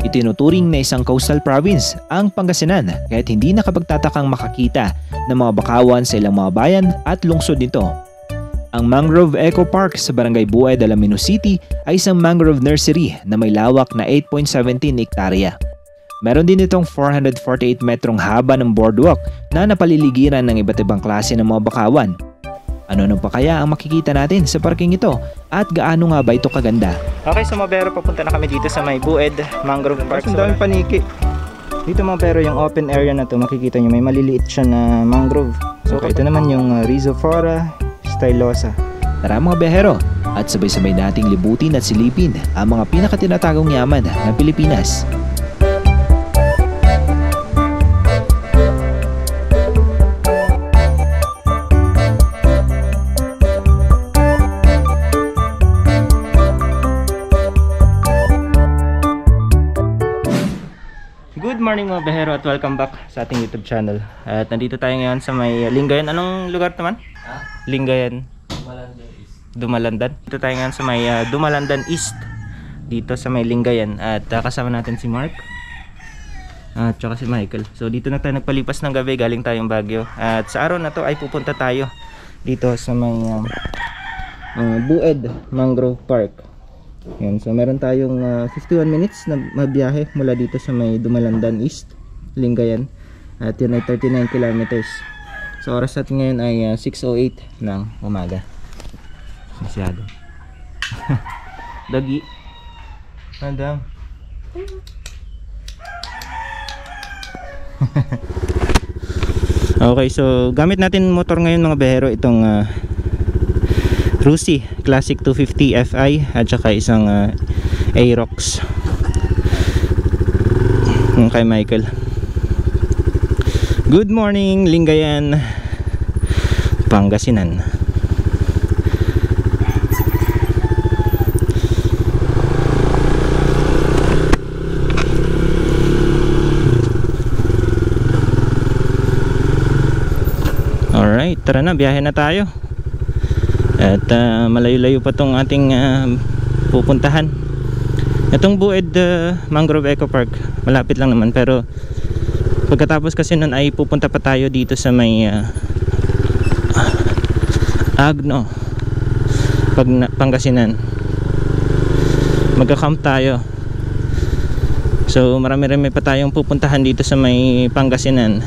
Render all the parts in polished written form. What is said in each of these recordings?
Itinuturing na isang coastal province ang Pangasinan kahit hindi nakapagtatakang makakita ng mga bakawan sa ilang mga bayan at lungsod nito. Ang Mangrove Eco Park sa Barangay Buay, Alaminos City ay isang mangrove nursery na may lawak na 8.17 hektarya. Meron din itong 448 metrong haba ng boardwalk na napaliligiran ng iba't ibang klase ng mga bakawan. Ano pa kaya ang makikita natin sa parking ito at gaano nga ba ito kaganda? Okay, so mga bero, papunta na kami dito sa may Bued Mangrove Park. Ang daming paniki. Dito mga bero, yung open area na to, makikita nyo may maliliit siya na mangrove. So okay, ito naman yung Rhizophora stylosa. Tara mga behero, at sabay-sabay nating libutin at silipin ang mga pinakatinatagong yaman ng Pilipinas. Good morning mga behero at welcome back sa ating YouTube channel. At nandito tayo ngayon sa may Lingayen. Anong lugar naman? Lingayen. Dumalandan. Dito tayo ngayon sa may Dumalandan East. Dito sa may Lingayen. At kasama natin si Mark at saka si Michael. So dito na tayo nagpalipas ng gabi, galing tayong Baguio. At sa araw na to ay pupunta tayo dito sa may Bued Mangrove Park. Yan, so meron tayong 51 minutes na mabiyahe mula dito sa may Dumalandan East, Lingayen. At yun ay 39 kilometers. So oras natin ngayon ay 6:08 ng umaga. Masyado. Dagi. Madam. Okay, so gamit natin motor ngayon mga behero, itong Rusi Classic 250 Fi at saka isang Aerox kay Michael. Good morning Lingayen, Pangasinan. Alright, tara na, biyahe na tayo. At malayo-layo pa tong ating pupuntahan. Itong Bued Mangrove Eco Park, malapit lang naman, pero pagkatapos kasi nun ay pupunta pa tayo dito sa may Agno, Pangasinan. Magka-camp tayo. So marami-rami pa tayong pupuntahan dito sa may Pangasinan.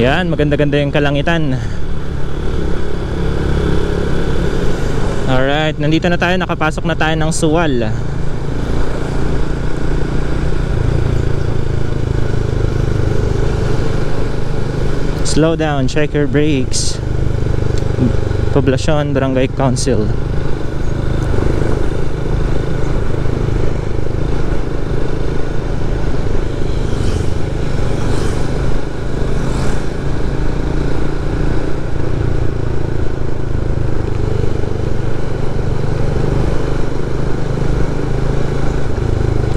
Yan, maganda-ganda yung kalangitan. Alright, nandito na tayo, nakapasok na tayo ng Suwal. Slow down, check your brakes. Poblacion, Barangay Council.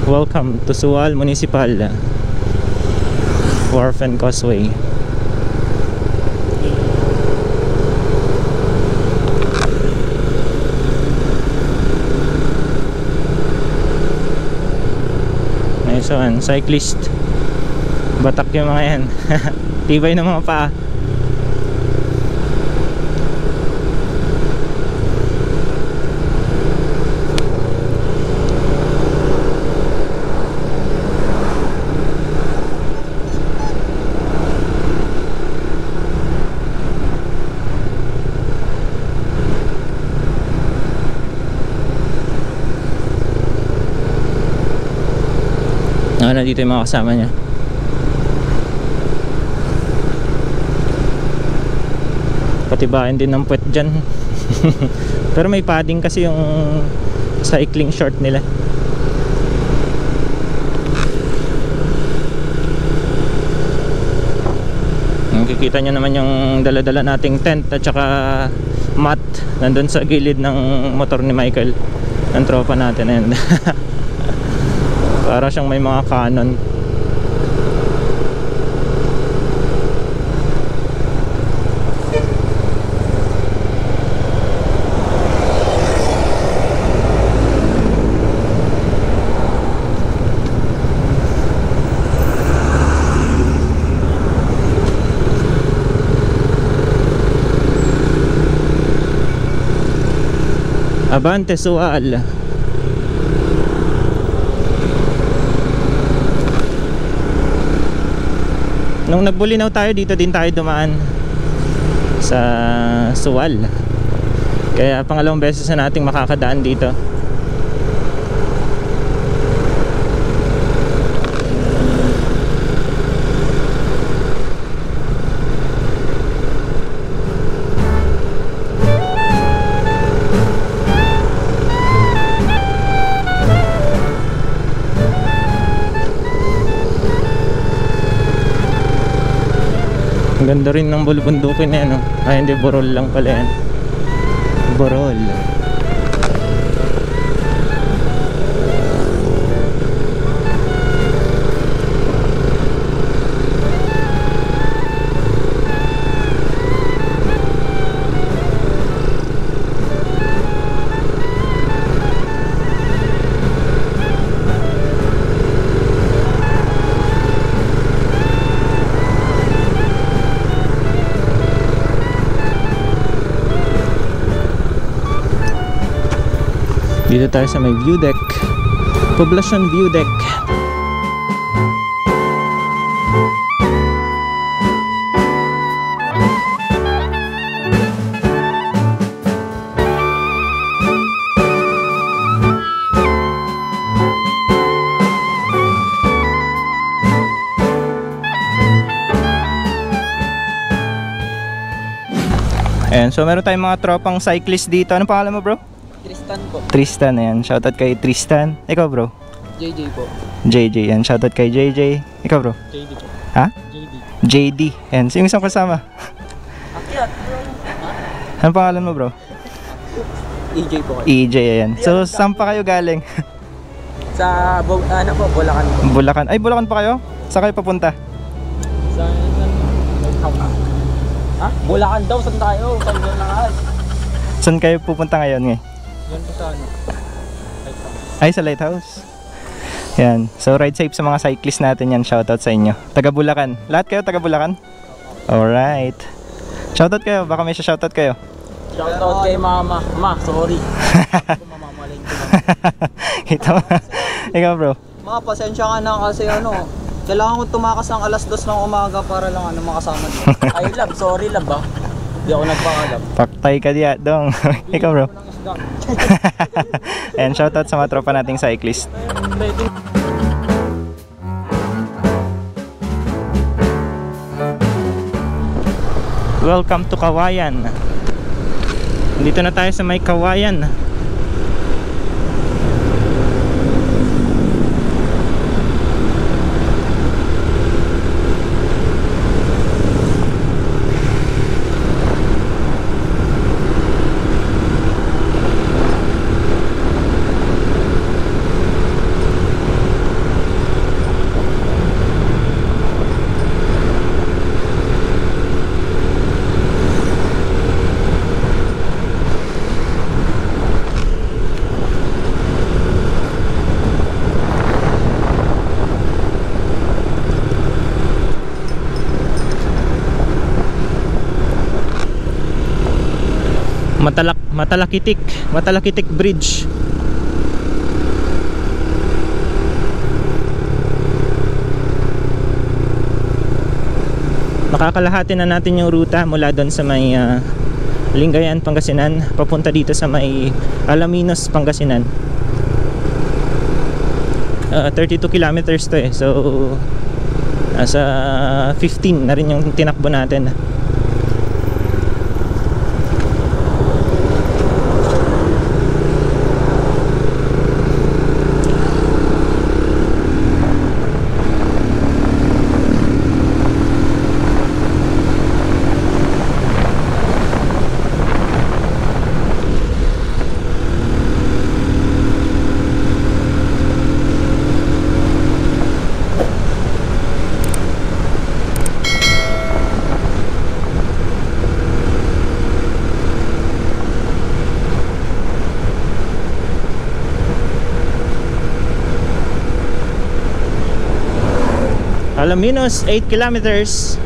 Welcome to Suwal Municipal Wharf and Causeway. Nice one, cyclist. Batak yung mga yan. Tibay ng mga paa. nandito yung mga kasama niya. Patibayan din ng puwet dyan. Pero may padding kasi yung cycling short nila. Nakikita nyo naman yung dala-dala nating tent at saka mat nandun sa gilid ng motor ni Michael, ng tropa natin. And para siyang may mga cannon. Abante Sual. Nung nagbulinaw tayo, dito din tayo dumaan sa Sual. Kaya pangalawang beses na nating makakadaan dito. Ang ganda rin ng bulubundukin na yan, no? Ay, hindi, Borol lang pala yan. Borol. Dito tayo sa may view deck, Poblacion View Deck. Ayan, so meron tayong mga tropang cyclist dito. Anong pangalan mo, bro? Tristan po. Tristan, ayan. Shoutout kay Tristan. Ikaw, bro? JJ po. JJ, ayan. Shoutout kay JJ. Ikaw, bro? JD po. Ha? JD. JD. Ayan. Yung isang kasama. Akyat. Anong pangalan mo, bro? EJ po kayo. EJ, ayan. So, saan pa kayo galing? Sa, ano po, Bulacan po. Bulacan. Ay, Bulacan pa kayo? Saan kayo papunta? Sa, ha? Bulacan daw, saan tayo? Saan doon na nga? Saan kayo pupunta ngayon, ngayon? Yan po sa ano? Ay, sa Lighthouse. Yan. So, ride safe sa mga cyclist natin yan. Shoutout sa inyo. Taga Bulacan. Lahat kayo taga Bulacan? Alright. Shoutout kayo. Baka may shoutout kayo. Shoutout kay mama. Ma, sorry. Mamamalay ko lang. Kita mo? Ikaw, bro. Ma, pasensya ka na kasi ano, kailangan ko tumakas ng alas 2 ng umaga para lang ano makasama dito. Ay lab, sorry lab ba? Hindi ako nagpaalam. Paktay ka diya, dong. Ikaw, bro. And shoutout sa mga tropa nating cyclist. Welcome to Kawayan. Dito na tayo sa may Kawayan. Matalakitik Bridge. Makakalahati na natin yung ruta mula doon sa may Lingayen, Pangasinan, papunta dito sa may Alaminos, Pangasinan. 32 kilometers to eh. So nasa 15 na rin yung tinakbo natin. Alaminos, 8 kilometers.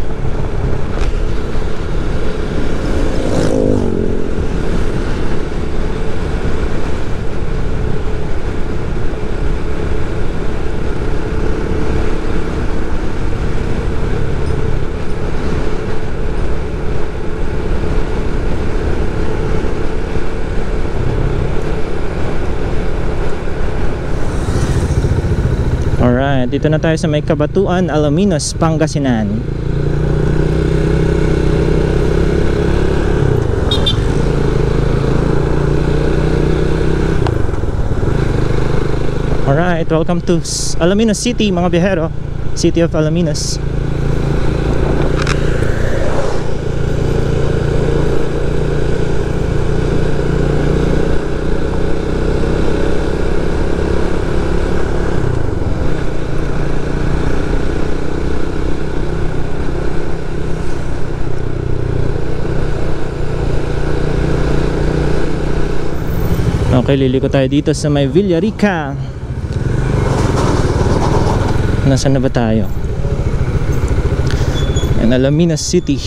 Alright, dito na tayo sa may Kabatuan, Alaminos, Pangasinan. Alright, welcome to Alaminos City, mga biyahero. City of Alaminos. Okay, liliko tayo dito sa may Villarica. Nasaan na ba tayo? In Alaminos City.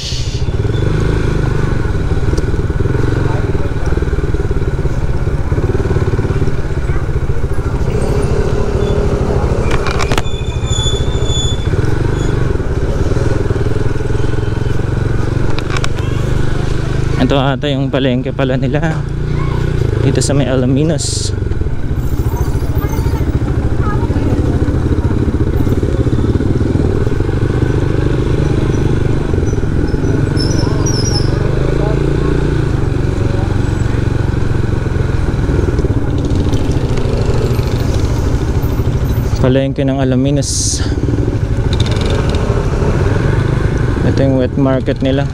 Ito ata yung palengke pala nila dito sa may Alaminos. Palengke ng Alaminos. Ito yung wet market nila.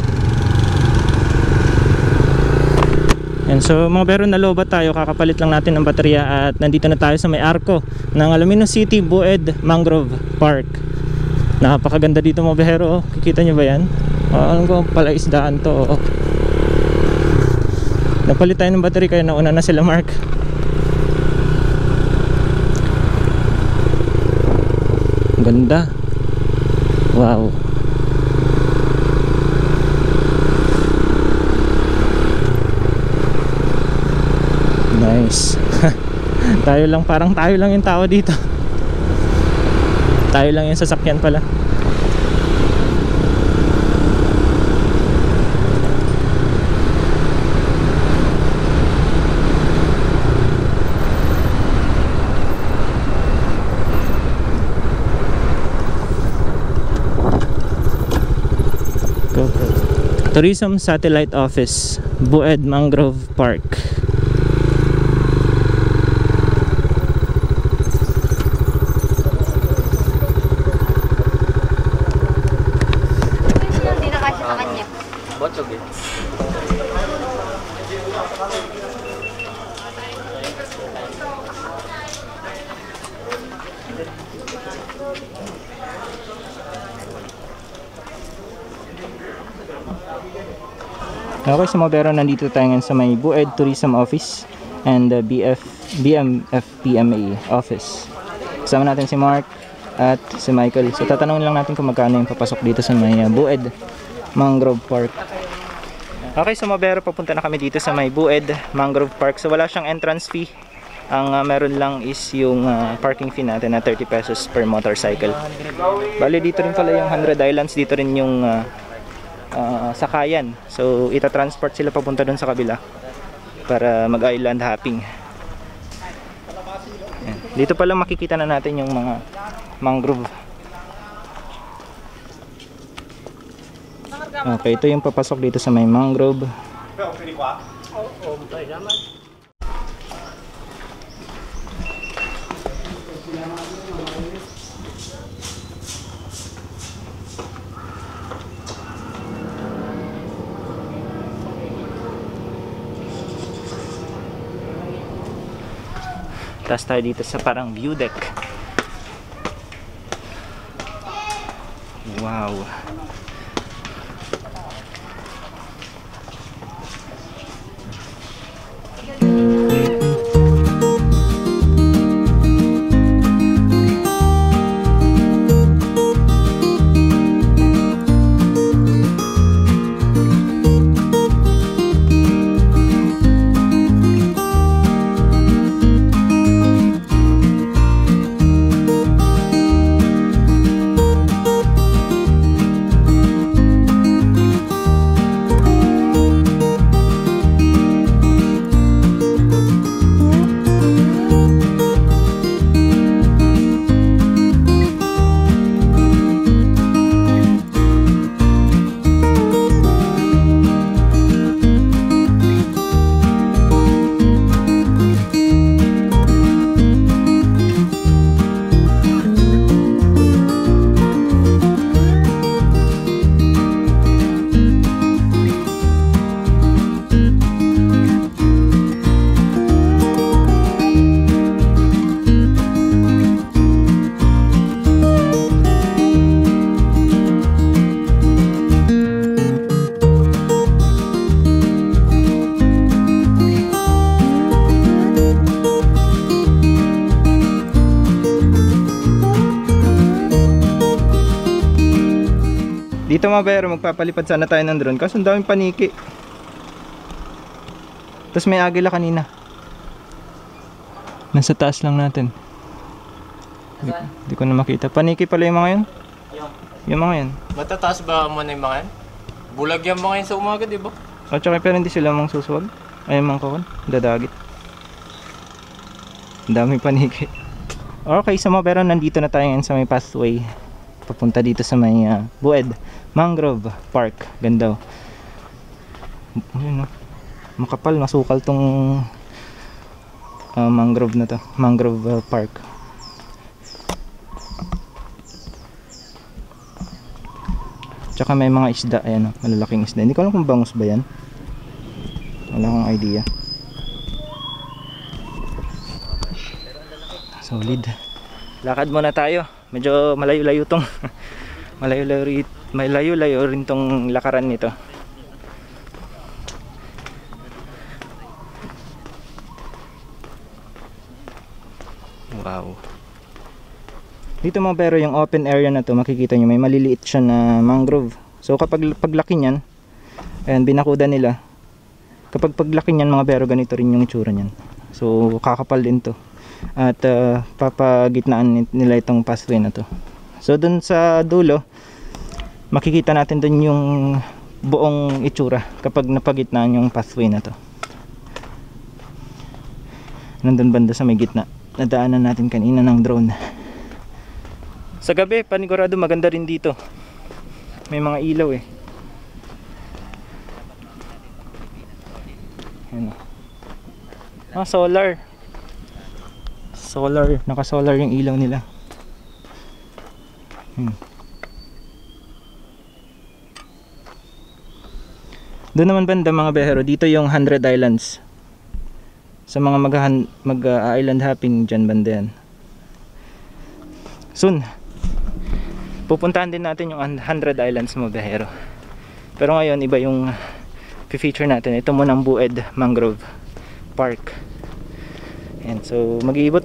And so mga bero, nalobat tayo, kakapalit lang natin ng baterya at nandito na tayo sa may arko ng Alaminos City Bued Mangrove Park. Napakaganda dito mga bero, kikita nyo ba yan? Alam ko pala isdaan to. Napalit tayo ng baterya kaya nauna na sila Mark. Ganda. Wow. Nice. Tayo lang, parang tayo lang yung tao dito. Tayo lang yung sasakyan pala. Tourism Satellite Office, Bued Mangrove Park. Botsog eh. Okay, sa mga bero, nandito tayo ngayon sa may Bued Tourism Office and BMFPMA Office. Kasama natin si Mark at si Michael. So tatanungin lang natin kung magkano yung papasok dito sa may Bued Mangrove Park. Okay, so mga bero, papunta na kami dito sa may Bued Mangrove Park. So wala siyang entrance fee. Ang meron lang is yung parking fee natin na 30 pesos per motorcycle. Bali dito rin pala yung 100 Islands, dito rin yung sakayan. So ita-transport sila papunta dun sa kabila para mag-island hopping. Dito pala makikita na natin yung mga mangrove. Okay, ito yung papasok dito sa may mangrove. Tapos tayo dito sa parang view deck. Wow. Dito mga bayero, magpapalipad sana tayo ng drone kasi ang daming paniki. Tapos may agila kanina. Nasa taas lang natin. Hindi ko na makita. Paniki pala yung mga yun. Yung mga yan. Matataas ba mo na yung mga yan? Bulag yung mga yan sa umaga, di ba? O tsaka pero hindi sila mang susuwag. Ay mang kawan. Dadagit. Ang daming paniki. Okay, so mga bayero, nandito na tayo ngayon sa may pathway. Papunta dito sa may Bued Mangrove Park. Ganda. Ayun, no? Makapal, masukal tong mangrove na to. Mangrove Park. Tsaka may mga isda. Ayan, no? Malalaking isda. Hindi ko alam kung bangus ba yan. Wala akong idea. Solid. Lakad muna tayo. Medyo malayo-layo tong malayo-layo rin tong lakaran nito. Wow. Dito mga pero yung open area na to, makikita nyo may maliliit siya na mangrove. So kapag paglaki niyan, ayan, binakuda nila. Kapag paglaki niyan mga pero, ganito rin yung itsura niyan. So kakapal din to. At papagitnaan nila itong pathway na to. So dun sa dulo, makikita natin dun yung buong itsura kapag napagitnaan yung pathway na to. Nandun banda sa may gitna, nadaanan natin kanina ng drone. Sa gabi panigurado maganda rin dito. May mga ilaw eh. Ayan. Solar. Naka-solar yung ilaw nila. Doon naman banda mga behero, dito yung 100 Islands. Sa mga mag-island hopping dyan banda yan. Soon, pupuntahan din natin yung 100 Islands mga behero. Pero ngayon iba yung feature natin. Ito muna ang Bued Mangrove Park. And so maglilibot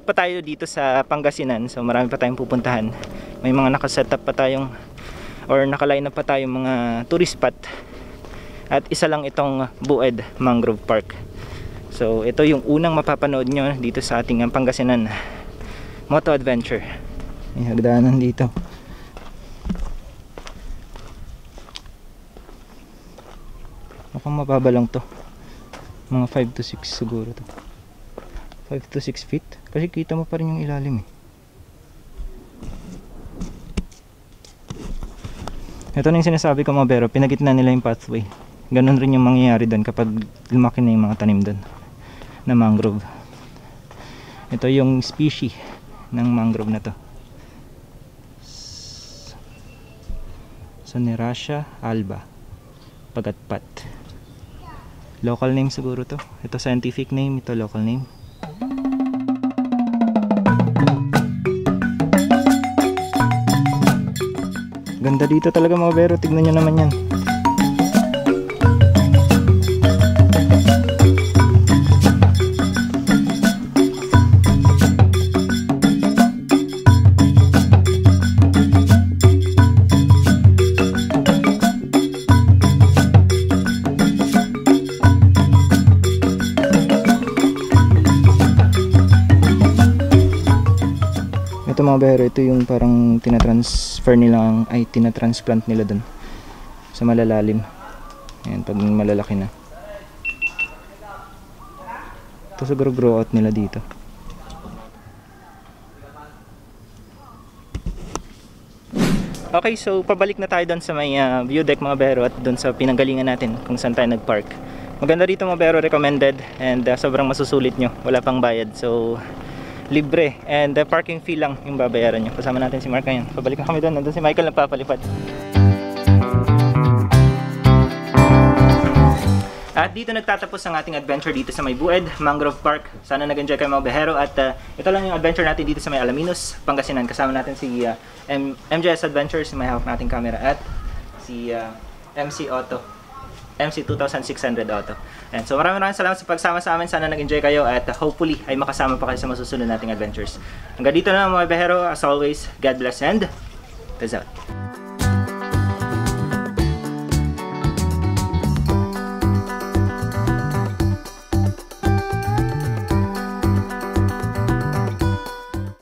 pa tayo dito sa Pangasinan. So marami pa tayong pupuntahan. May mga nakasetup pa tayong or nakaline up pa tayong mga tourist spot. At isa lang itong Bued Mangrove Park. So ito yung unang mapapanood nyo dito sa ating Pangasinan Moto Adventure. May hagdanan dito. Mukhang mababa lang to. Mga 5 to 6 siguro to. 5 to 6 feet. Kasi kita mo pa rin yung ilalim eh. Ito na yung sinasabi ko mga bero, pinagitna nila yung pathway. Ganon rin yung mangyayari doon kapag lumaki na yung mga tanim doon na mangrove. Ito yung species ng mangrove na to. Soneracia alba. Pagatpat. Local name siguro to. Ito scientific name, ito local name. Ganda dito talaga mga bero, tignan nyo naman yan. Ito mga bero, ito yung parang tinatransfer nila, tinatransplant nila dun sa malalalim. Ayan, pag malalaki na. Ito siguro grow out nila dito. Okay, so pabalik na tayo dun sa may view deck mga bero at dun sa pinanggalingan natin kung saan tayo nagpark. Maganda dito mga bero, recommended, and sobrang masusulit nyo, wala pang bayad. So libre, and parking fee lang yung babayaran nyo. Kasama natin si Mark ngayon. Pabalik na kami doon. Nandun si Michael nagpapalipad. At dito nagtatapos ang ating adventure dito sa may Bued Mangrove Park. Sana nag-enjoy kayo mga behero. At ito lang yung adventure natin dito sa may Alaminos, Pangasinan. Kasama natin si MJS Adventures, may hawak nating camera, at si MC Auto, MC 2600 Auto. And so maraming salamat sa pagsama sa amin. Sana nag-enjoy kayo at hopefully ay makasama pa kayo sa masusunod nating adventures. Hanggang dito na mga behero. As always, God bless and peace out.